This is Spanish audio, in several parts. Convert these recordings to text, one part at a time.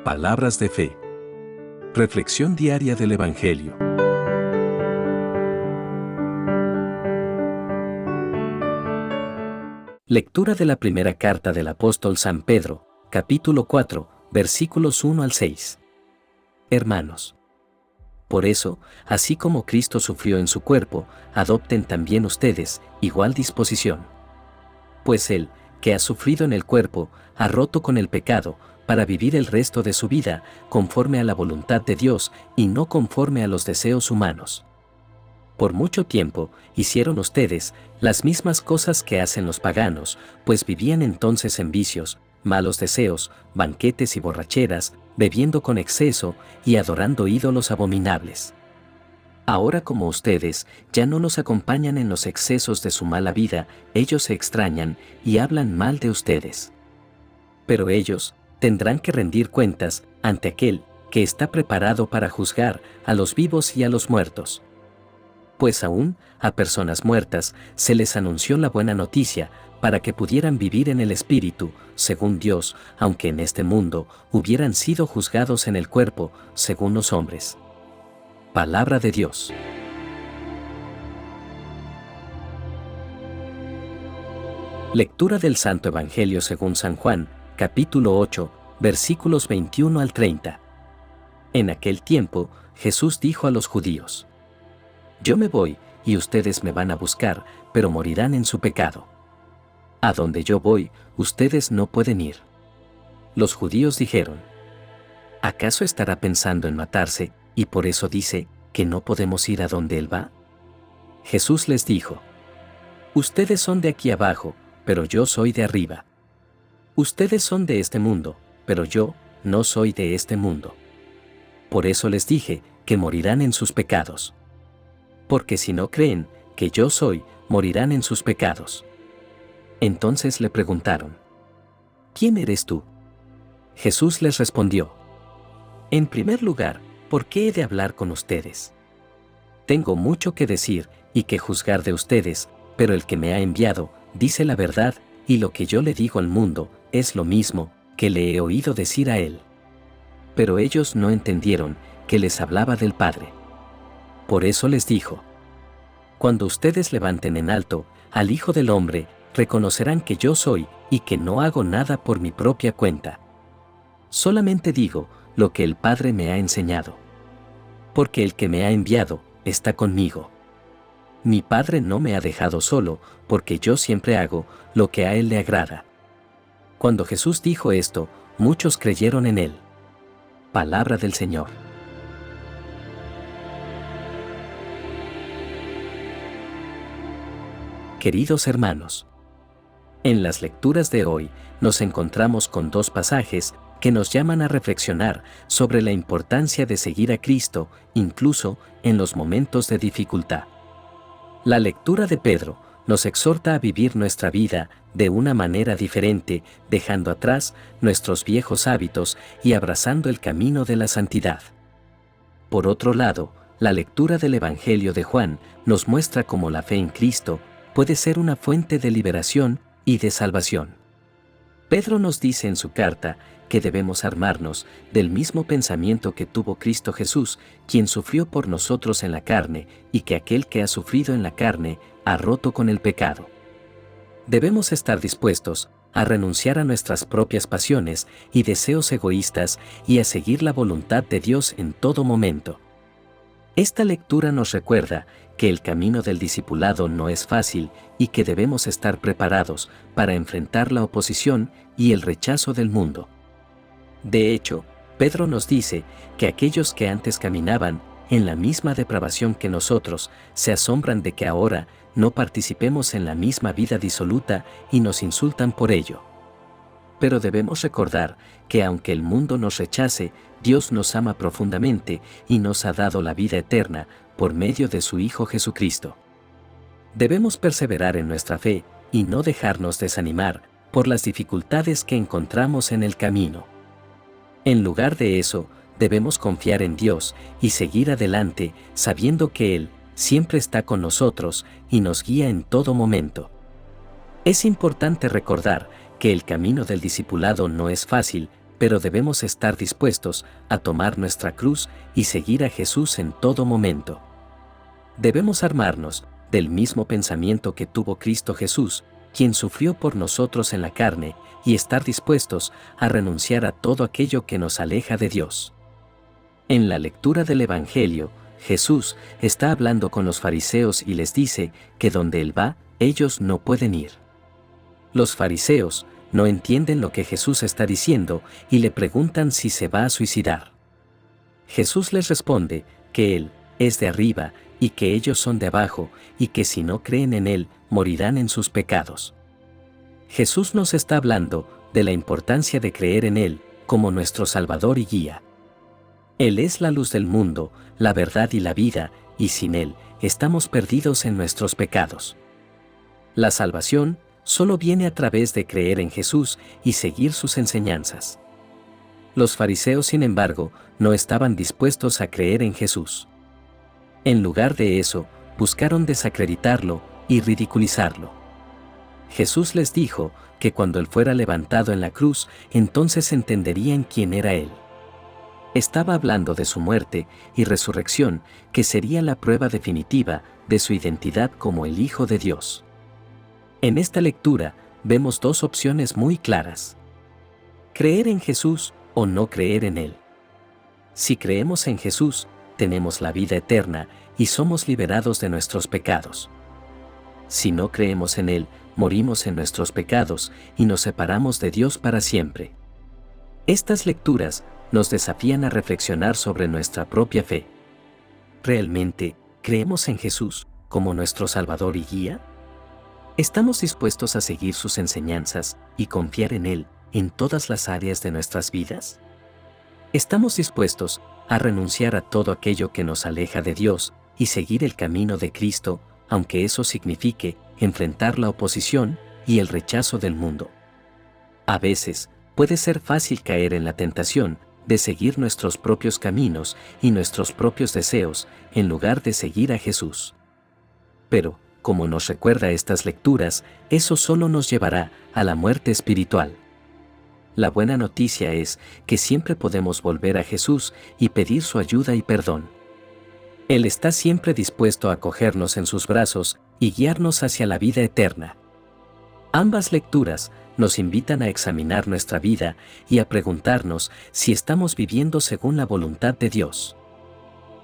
Palabras de fe. Reflexión diaria del Evangelio. Lectura de la primera carta del apóstol San Pedro, capítulo 4, versículos 1 al 6. Hermanos, por eso, así como Cristo sufrió en su cuerpo, adopten también ustedes igual disposición. Pues Él, que ha sufrido en el cuerpo, ha roto con el pecado, para vivir el resto de su vida, conforme a la voluntad de Dios y no conforme a los deseos humanos. Por mucho tiempo, hicieron ustedes las mismas cosas que hacen los paganos, pues vivían entonces en vicios, malos deseos, banquetes y borracheras, bebiendo con exceso y adorando ídolos abominables. Ahora como ustedes ya no los acompañan en los excesos de su mala vida, ellos se extrañan y hablan mal de ustedes. Pero ellos tendrán que rendir cuentas ante aquel que está preparado para juzgar a los vivos y a los muertos. Pues aún a personas muertas se les anunció la buena noticia para que pudieran vivir en el Espíritu, según Dios, aunque en este mundo hubieran sido juzgados en el cuerpo, según los hombres. Palabra de Dios. Lectura del Santo Evangelio según San Juan, capítulo 8, versículos 21 al 30. En aquel tiempo, Jesús dijo a los judíos: Yo me voy, y ustedes me van a buscar, pero morirán en su pecado. A donde yo voy, ustedes no pueden ir. Los judíos dijeron: ¿Acaso estará pensando en matarse, y por eso dice que no podemos ir a donde él va? Jesús les dijo: Ustedes son de aquí abajo, pero yo soy de arriba. Ustedes son de este mundo, pero yo no soy de este mundo. Por eso les dije que morirán en sus pecados. Porque si no creen que yo soy, morirán en sus pecados. Entonces le preguntaron: ¿Quién eres tú? Jesús les respondió: En primer lugar, ¿por qué he de hablar con ustedes? Tengo mucho que decir y que juzgar de ustedes, pero el que me ha enviado dice la verdad, y lo que yo le digo al mundo es lo mismo que le he oído decir a él. Pero ellos no entendieron que les hablaba del Padre. Por eso les dijo: Cuando ustedes levanten en alto al Hijo del Hombre, reconocerán que yo soy y que no hago nada por mi propia cuenta. Solamente digo lo que el Padre me ha enseñado. Porque el que me ha enviado está conmigo. Mi Padre no me ha dejado solo, porque yo siempre hago lo que a Él le agrada. Cuando Jesús dijo esto, muchos creyeron en Él. Palabra del Señor. Queridos hermanos, en las lecturas de hoy nos encontramos con dos pasajes que nos llaman a reflexionar sobre la importancia de seguir a Cristo, incluso en los momentos de dificultad. La lectura de Pedro nos exhorta a vivir nuestra vida de una manera diferente, dejando atrás nuestros viejos hábitos y abrazando el camino de la santidad. Por otro lado, la lectura del Evangelio de Juan nos muestra cómo la fe en Cristo puede ser una fuente de liberación y de salvación. Pedro nos dice en su carta que debemos armarnos del mismo pensamiento que tuvo Cristo Jesús, quien sufrió por nosotros en la carne, y que aquel que ha sufrido en la carne ha roto con el pecado. Debemos estar dispuestos a renunciar a nuestras propias pasiones y deseos egoístas y a seguir la voluntad de Dios en todo momento. Esta lectura nos recuerda que el camino del discipulado no es fácil y que debemos estar preparados para enfrentar la oposición y el rechazo del mundo. De hecho, Pedro nos dice que aquellos que antes caminaban en la misma depravación que nosotros se asombran de que ahora no participemos en la misma vida disoluta y nos insultan por ello. Pero debemos recordar que aunque el mundo nos rechace, Dios nos ama profundamente y nos ha dado la vida eterna por medio de su Hijo Jesucristo. Debemos perseverar en nuestra fe y no dejarnos desanimar por las dificultades que encontramos en el camino. En lugar de eso, debemos confiar en Dios y seguir adelante sabiendo que Él siempre está con nosotros y nos guía en todo momento. Es importante recordar que el camino del discipulado no es fácil, pero debemos estar dispuestos a tomar nuestra cruz y seguir a Jesús en todo momento. Debemos armarnos del mismo pensamiento que tuvo Cristo Jesús, quien sufrió por nosotros en la carne, y estar dispuestos a renunciar a todo aquello que nos aleja de Dios. En la lectura del Evangelio, Jesús está hablando con los fariseos y les dice que donde Él va, ellos no pueden ir. Los fariseos no entienden lo que Jesús está diciendo y le preguntan si se va a suicidar. Jesús les responde que Él es de arriba y que ellos son de abajo, y que si no creen en Él, morirán en sus pecados. Jesús nos está hablando de la importancia de creer en Él como nuestro Salvador y guía. Él es la luz del mundo, la verdad y la vida, y sin Él, estamos perdidos en nuestros pecados. La salvación solo viene a través de creer en Jesús y seguir sus enseñanzas. Los fariseos, sin embargo, no estaban dispuestos a creer en Jesús. En lugar de eso, buscaron desacreditarlo y ridiculizarlo. Jesús les dijo que cuando Él fuera levantado en la cruz, entonces entenderían quién era Él. Estaba hablando de su muerte y resurrección, que sería la prueba definitiva de su identidad como el Hijo de Dios. En esta lectura, vemos dos opciones muy claras: creer en Jesús o no creer en Él. Si creemos en Jesús, tenemos la vida eterna y somos liberados de nuestros pecados. Si no creemos en Él, morimos en nuestros pecados y nos separamos de Dios para siempre. Estas lecturas nos desafían a reflexionar sobre nuestra propia fe. ¿Realmente creemos en Jesús como nuestro Salvador y guía? ¿Estamos dispuestos a seguir sus enseñanzas y confiar en Él en todas las áreas de nuestras vidas? ¿Estamos dispuestos a renunciar a todo aquello que nos aleja de Dios y seguir el camino de Cristo, aunque eso signifique enfrentar la oposición y el rechazo del mundo? A veces, puede ser fácil caer en la tentación de seguir nuestros propios caminos y nuestros propios deseos en lugar de seguir a Jesús. Pero, como nos recuerda estas lecturas, eso solo nos llevará a la muerte espiritual. La buena noticia es que siempre podemos volver a Jesús y pedir su ayuda y perdón. Él está siempre dispuesto a acogernos en sus brazos y guiarnos hacia la vida eterna. Ambas lecturas nos invitan a examinar nuestra vida y a preguntarnos si estamos viviendo según la voluntad de Dios.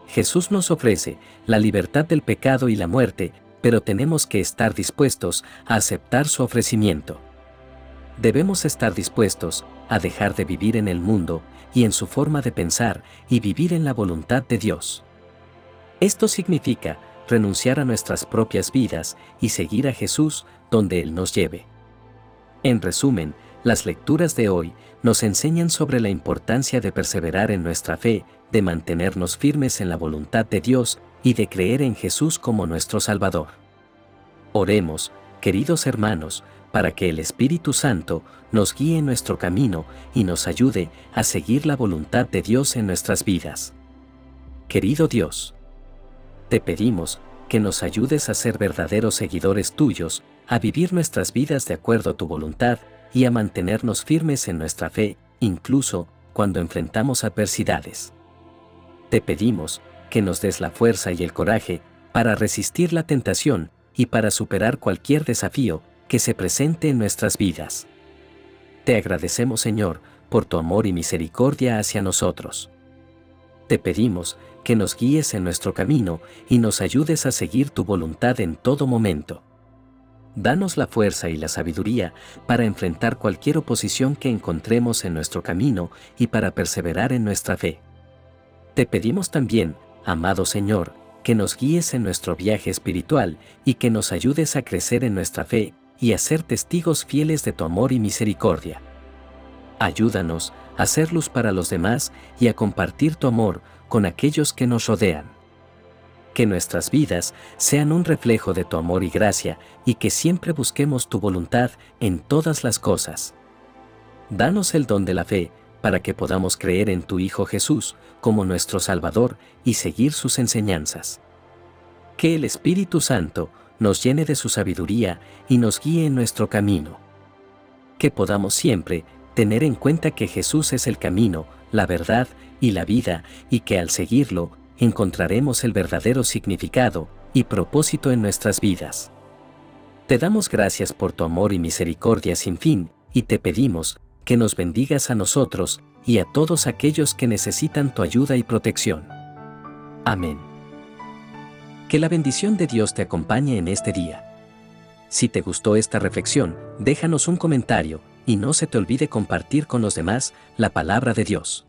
Jesús nos ofrece la libertad del pecado y la muerte, pero tenemos que estar dispuestos a aceptar su ofrecimiento. Debemos estar dispuestos a dejar de vivir en el mundo y en su forma de pensar y vivir en la voluntad de Dios. Esto significa renunciar a nuestras propias vidas y seguir a Jesús donde Él nos lleve. En resumen, las lecturas de hoy nos enseñan sobre la importancia de perseverar en nuestra fe, de mantenernos firmes en la voluntad de Dios y de creer en Jesús como nuestro Salvador. Oremos, queridos hermanos, para que el Espíritu Santo nos guíe en nuestro camino y nos ayude a seguir la voluntad de Dios en nuestras vidas. Querido Dios, te pedimos que nos ayudes a ser verdaderos seguidores tuyos, a vivir nuestras vidas de acuerdo a tu voluntad y a mantenernos firmes en nuestra fe, incluso cuando enfrentamos adversidades. Te pedimos que nos des la fuerza y el coraje para resistir la tentación y para superar cualquier desafío que se presente en nuestras vidas. Te agradecemos, Señor, por tu amor y misericordia hacia nosotros. Te pedimos que nos guíes en nuestro camino y nos ayudes a seguir tu voluntad en todo momento. Danos la fuerza y la sabiduría para enfrentar cualquier oposición que encontremos en nuestro camino y para perseverar en nuestra fe. Te pedimos también, amado Señor, que nos guíes en nuestro viaje espiritual y que nos ayudes a crecer en nuestra fe y a ser testigos fieles de tu amor y misericordia. Ayúdanos a ser luz para los demás y a compartir tu amor con aquellos que nos rodean. Que nuestras vidas sean un reflejo de tu amor y gracia y que siempre busquemos tu voluntad en todas las cosas. Danos el don de la fe para que podamos creer en tu Hijo Jesús como nuestro Salvador y seguir sus enseñanzas. Que el Espíritu Santo nos llene de su sabiduría y nos guíe en nuestro camino. Que podamos siempre tener en cuenta que Jesús es el camino, la verdad y la vida, y que al seguirlo, encontraremos el verdadero significado y propósito en nuestras vidas. Te damos gracias por tu amor y misericordia sin fin, y te pedimos que nos bendigas a nosotros y a todos aquellos que necesitan tu ayuda y protección. Amén. Que la bendición de Dios te acompañe en este día. Si te gustó esta reflexión, déjanos un comentario y no se te olvide compartir con los demás la palabra de Dios.